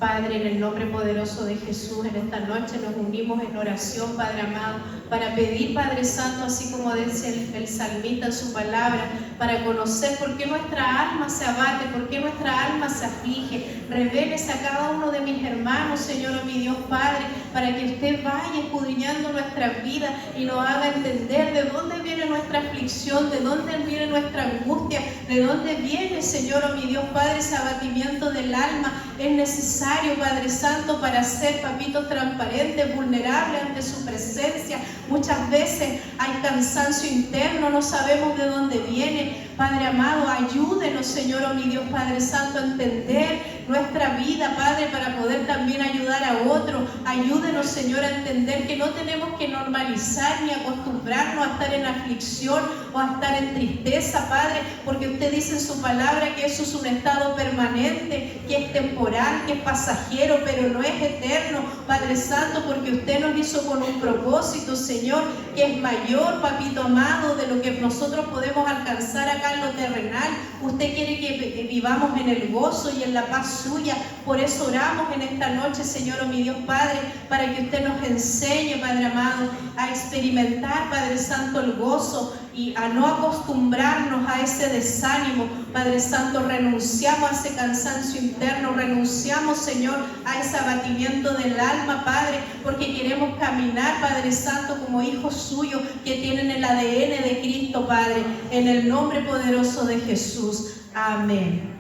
[SPEAKER 1] Padre, en el nombre poderoso de Jesús, en esta noche nos unimos en oración, Padre amado, para pedir, Padre Santo, así como dice el salmista en su palabra, para conocer por qué nuestra alma se abate, por qué nuestra alma se aflige. Revélese a cada uno de mis hermanos, Señor, oh mi Dios Padre, para que usted vaya escudriñando nuestra vida y nos haga entender de dónde viene nuestra aflicción, de dónde viene nuestra angustia, de dónde viene, Señor, oh mi Dios Padre, ese abatimiento del alma. Es necesario, Padre Santo, para ser, papitos, transparentes, vulnerables ante su presencia. Muchas veces hay cansancio interno, no sabemos de dónde viene. Padre amado, ayúdenos, Señor, oh mi Dios Padre Santo, a entender nuestra vida, Padre, para poder también ayudar a otros. Ayúdenos, Señor, a entender que no tenemos que normalizar ni acostumbrarnos a estar en aflicción o a estar en tristeza, Padre, porque usted dice en su palabra que eso es un estado permanente, que es temporal, que es pasajero, pero no es eterno, Padre Santo, porque usted nos hizo con un propósito, Señor, que es mayor, papito amado, de lo que nosotros podemos alcanzar acá en lo terrenal. Usted quiere que vivamos en el gozo y en la paz suya. Por eso oramos en esta noche, Señor, oh mi Dios Padre, para que usted nos enseñe, Padre amado, a experimentar, Padre Santo, el gozo y a no acostumbrarnos a ese desánimo. Padre Santo, renunciamos a ese cansancio interno, renunciamos, Señor, a ese abatimiento del alma, Padre, porque queremos caminar, Padre Santo, como hijos suyos que tienen el ADN de Cristo, Padre, en el nombre poderoso de Jesús. Amén.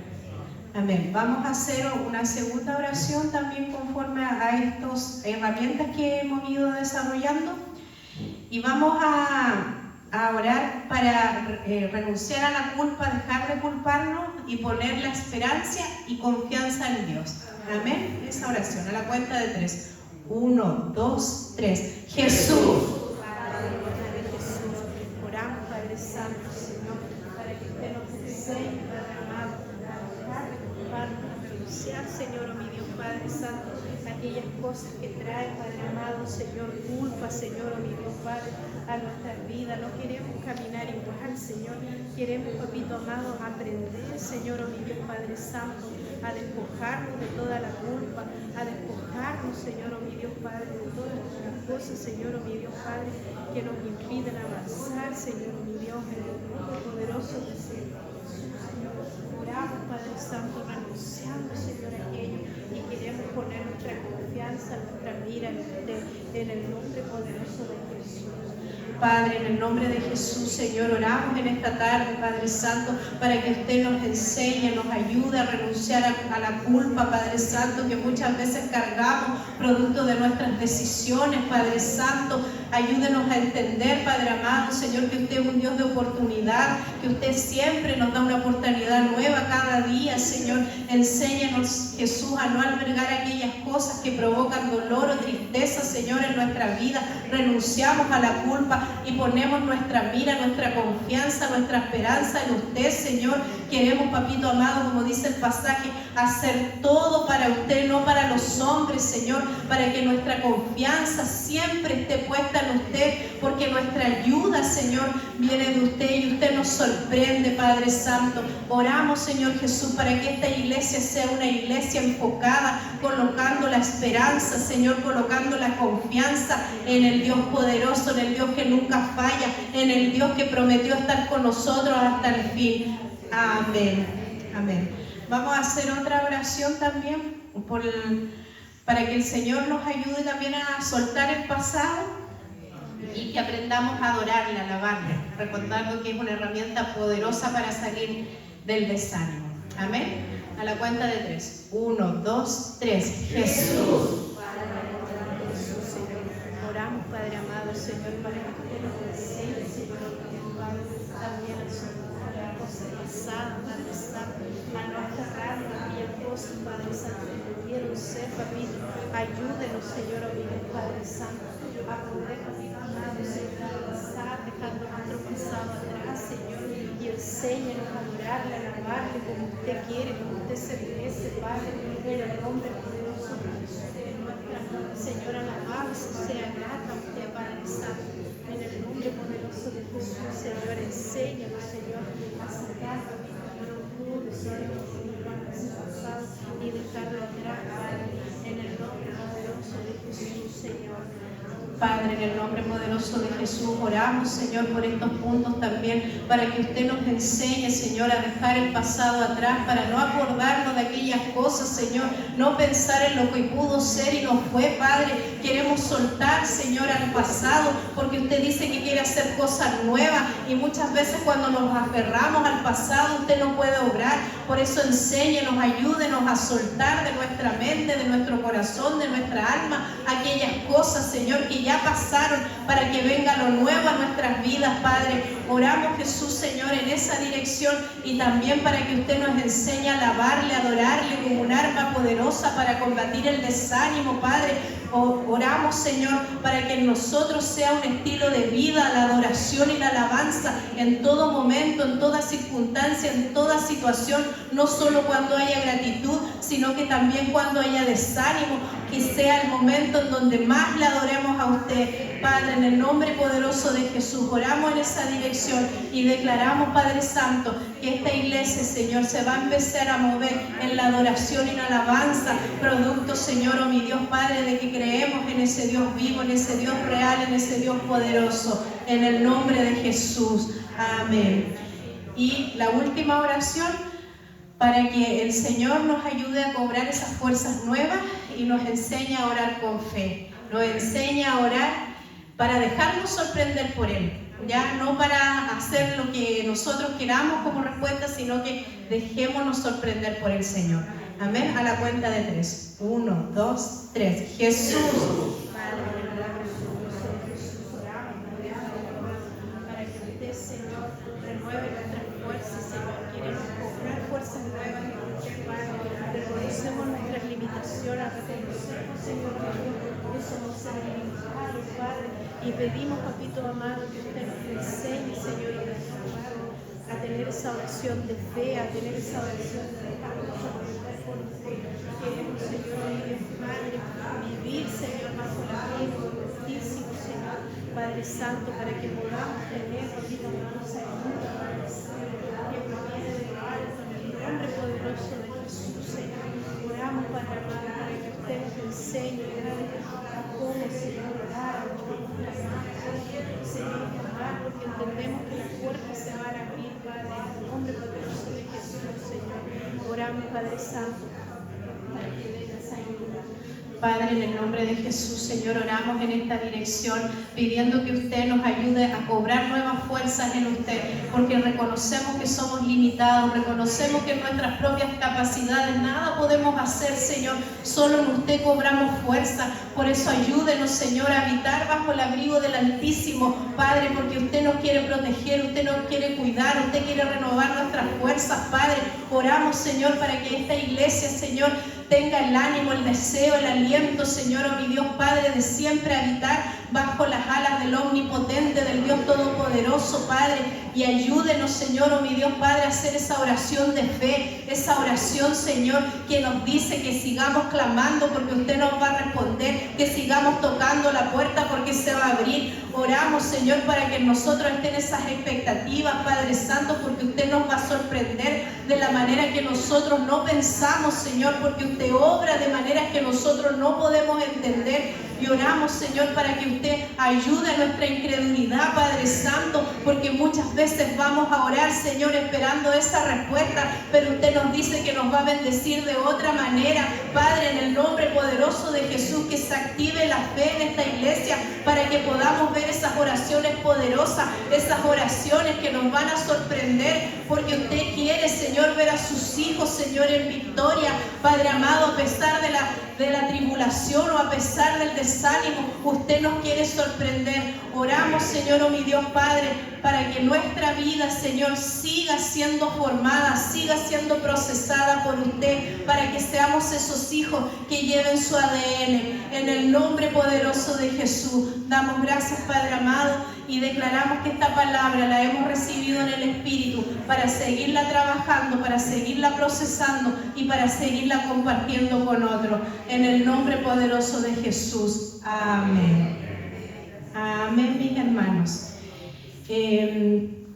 [SPEAKER 1] Amén. Vamos a hacer una segunda oración también conforme a estas herramientas que hemos ido desarrollando, y vamos a orar para renunciar a la culpa, dejar de culparnos y poner la esperanza y confianza en Dios. Amén. Esa oración a la cuenta de 3. 1, 2, 3. Jesús.
[SPEAKER 2] Oramos, Padre Santo, Señor, para que usted nos enseñe, Padre amado, a dejar de culparnos, a renunciar, Señor, oh mi Dios Padre Santo, aquellas cosas que traen, Padre amado, Señor, culpa, Señor, oh mi Dios Padre, a nuestra vida. No queremos caminar igual, Señor. Queremos, papito amado, aprender, Señor, oh mi Dios Padre Santo, a despojarnos de toda la culpa, a despojarnos, Señor, oh mi Dios Padre, de todas las cosas, Señor, oh mi Dios Padre, que nos impiden avanzar, Señor, oh mi Dios, en el nombre poderoso de Jesús, Señor. Oramos, Padre Santo, renunciando, Señor, a aquello, y queremos poner nuestra confianza, nuestra mira en usted, en el nombre poderoso de Jesús.
[SPEAKER 1] Padre, en el nombre de Jesús, Señor, oramos en esta tarde, Padre Santo, para que usted nos enseñe, nos ayude a renunciar a la culpa, Padre Santo, que muchas veces cargamos producto de nuestras decisiones, Padre Santo. Ayúdenos a entender, Padre amado, Señor, que usted es un Dios de oportunidad, que usted siempre nos da una oportunidad nueva cada día, Señor. Enséñanos, Jesús, a no albergar aquellas cosas que provocan dolor o tristeza, Señor, en nuestra vida. Renunciamos a la culpa y ponemos nuestra mira, nuestra confianza, nuestra esperanza en usted, Señor. Queremos, papito amado, como dice el pasaje, hacer todo para usted, no para los hombres, Señor, para que nuestra confianza siempre esté puesta en usted, porque nuestra ayuda, Señor, viene de usted y usted nos sorprende, Padre Santo. Oramos, Señor Jesús, para que esta iglesia sea una iglesia enfocada, colocando la esperanza, Señor, colocando la confianza en el Dios poderoso, en el Dios que nunca falla, en el Dios que prometió estar con nosotros hasta el fin. Amén. Amén. Vamos a hacer otra oración también para que el Señor nos ayude también a soltar el pasado y que aprendamos a adorarle, a alabarle, recordando que es una herramienta poderosa para salir del desánimo. Amén. A la cuenta de 3. 1, 2, 3. Jesús.
[SPEAKER 2] Oramos, Padre amado, Señor, para que usted nos enseñe, Señor, también a soltar las cosas pasadas, Padre Santo, a no aferrarnos a aquellas cosas, Padre Santo, que pudieron ser, papito. Ayúdenos, Señor, a vivir, Padre Santo, a poder, papito amado, Señor, avanzar, dejando nuestro pasado atrás, Señor, y enséñanos a adorarle, a alabarle como usted quiere, como usted se merece, Padre, en el nombre poderoso de Jesús. Señor, alabanza sea grata a usted, Padre Santo, en el nombre poderoso de Jesús. Señor, enséñanos, Señor, a sacar el orgullo, Señor, y dejarlo atrás, Padre.
[SPEAKER 1] Padre, en el nombre poderoso de Jesús, oramos, Señor, por estos puntos también, para que usted nos enseñe, Señor, a dejar el pasado atrás, para no acordarnos de aquellas cosas, Señor, no pensar en lo que pudo ser y no fue, Padre. Queremos soltar, Señor, al pasado, porque usted dice que quiere hacer cosas nuevas, y muchas veces cuando nos aferramos al pasado, usted no puede obrar. Por eso enséñenos, ayúdenos a soltar de nuestra mente, de nuestro corazón, de nuestra alma, aquellas cosas, Señor, que ya pasaron, para que venga lo nuevo a nuestras vidas, Padre. Oramos, Jesús, Señor, en esa dirección, y también para que usted nos enseñe a alabarle, a adorarle como un arma poderosa para combatir el desánimo, Padre. Oramos, Señor, para que en nosotros sea un estilo de vida la adoración y la alabanza en todo momento, en toda circunstancia, en toda situación, no solo cuando haya gratitud, sino que también cuando haya desánimo, que sea el momento en donde más le adoremos a usted, Padre, en el nombre poderoso de Jesús. Oramos en esa dirección y declaramos, Padre Santo, que esta iglesia, Señor, se va a empezar a mover en la adoración y la alabanza, producto, Señor, oh mi Dios, Padre, de que creemos en ese Dios vivo, en ese Dios real, en ese Dios poderoso, en el nombre de Jesús. Amén. Y la última oración, para que el Señor nos ayude a cobrar esas fuerzas nuevas y nos enseñe a orar con fe. Nos enseña a orar para dejarnos sorprender por Él. Ya no para hacer lo que nosotros queramos como respuesta, sino que dejémonos sorprender por el Señor. Amén. A la cuenta de 3. 1, 2, 3. Jesús. Padre, en el nombre de Jesús, oramos para que usted, Señor, renueve nuestras fuerzas, Señor. Queremos cobrar fuerzas nuevas en usted, Padre. Reconocemos nuestras limitaciones, reconocemos, Señor, que somos seres limitados, Padre. Y pedimos, papito amado, que usted nos enseñe, Señor, a tener esa oración de fe, a tener esa oración de dejarnos sorprender por usted. Queremos, Señor, Padre, vivir, Señor, bajo la ley fortísimo, Señor, Padre Santo, para que podamos tener, papito amado, salud, Padre Santo, que proviene de lo alto, en el nombre poderoso de Jesús, Señor. Oramos, Padre amado, para que usted nos enseñe, Padre, a cómo, Señor, orar, Señor, porque entendemos que las puertas se van a abrir, Padre, en el nombre poderoso de Jesús, Señor. Oramos, Padre Santo, para que vengas a ayudar. Padre, en el nombre de Jesús, Señor, oramos en esta dirección, pidiendo que usted nos ayude a cobrar nuevas fuerzas en usted, porque reconocemos que somos limitados, reconocemos que en nuestras propias capacidades nada podemos hacer, Señor, solo en usted cobramos fuerza. Por eso ayúdenos, Señor, a habitar bajo el abrigo del Altísimo, Padre, porque usted nos quiere proteger, usted nos quiere cuidar, usted quiere renovar nuestras fuerzas, Padre. Oramos, Señor, para que esta iglesia, Señor, tenga el ánimo, el deseo, el aliento, Señor, oh mi Dios, Padre, de siempre habitar bajo las alas del Omnipotente, del Dios Todopoderoso, Padre, y ayúdenos, Señor, oh mi Dios, Padre, a hacer esa oración de fe, esa oración, Señor, que nos dice que sigamos clamando porque usted nos va a responder, que sigamos tocando la puerta porque se va a abrir. Oramos, Señor, para que nosotros estén esas expectativas, Padre Santo, porque usted nos va a sorprender de la manera que nosotros no pensamos, Señor, porque usted obra de maneras que nosotros no podemos entender. Y oramos, Señor, para que usted ayude a nuestra incredulidad, Padre Santo, porque muchas veces vamos a orar, Señor, esperando esa respuesta, pero usted nos dice que nos va a bendecir de otra manera. Padre, en el nombre poderoso de Jesús, que se active la fe en esta iglesia para que podamos ver esas oraciones poderosas, esas oraciones que nos van a sorprender, porque usted quiere, Señor, ver a sus hijos, Señor, en victoria, Padre amado, a pesar de la tribulación o a pesar del desánimo, usted nos quiere sorprender. Oramos, Señor, oh mi Dios Padre, para que nuestra vida, Señor, siga siendo formada, siga siendo procesada por usted, para que seamos esos hijos que lleven su ADN. En el nombre poderoso de Jesús, damos gracias, Padre amado, y declaramos que esta palabra la hemos recibido en el Espíritu para seguirla trabajando, para seguirla procesando y para seguirla compartiendo con otros. En el nombre poderoso de Jesús. Amén. Amén, mis hermanos.